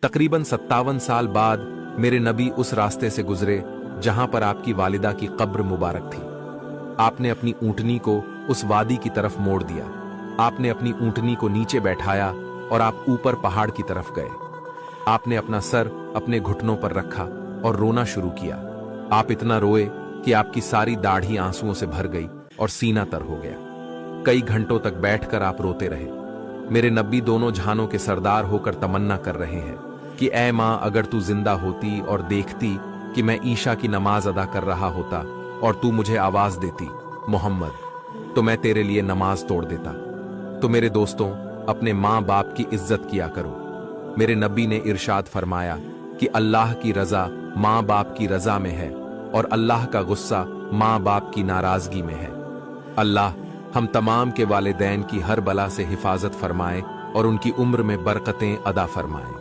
तकरीबन 57 साल बाद मेरे नबी उस रास्ते से गुजरे जहां पर आपकी वालिदा की कब्र मुबारक थी। आपने अपनी ऊंटनी को उस वादी की तरफ मोड़ दिया। आपने अपनी ऊंटनी को नीचे बैठाया और आप ऊपर पहाड़ की तरफ गए। आपने अपना सर अपने घुटनों पर रखा और रोना शुरू किया। आप इतना रोए कि आपकी सारी दाढ़ी आंसुओं से भर गई और सीना तर हो गया। कई घंटों तक बैठकर आप रोते रहे। मेरे नबी दोनों जहानों के सरदार होकर तमन्ना कर रहे हैं कि ऐ मां, अगर तू जिंदा होती और देखती कि मैं ईशा की नमाज अदा कर रहा होता और तू मुझे आवाज देती मोहम्मद, तो मैं तेरे लिए नमाज तोड़ देता। तो मेरे दोस्तों, अपने माँ बाप की इज्जत किया करो। मेरे नबी ने इरशाद फरमाया कि अल्लाह की रजा माँ बाप की रजा में है और अल्लाह का गुस्सा माँ बाप की नाराजगी में है। अल्लाह हम तमाम के वालिदैन की हर बला से हिफाजत फरमाए और उनकी उम्र में बरकतें अदा फरमाए।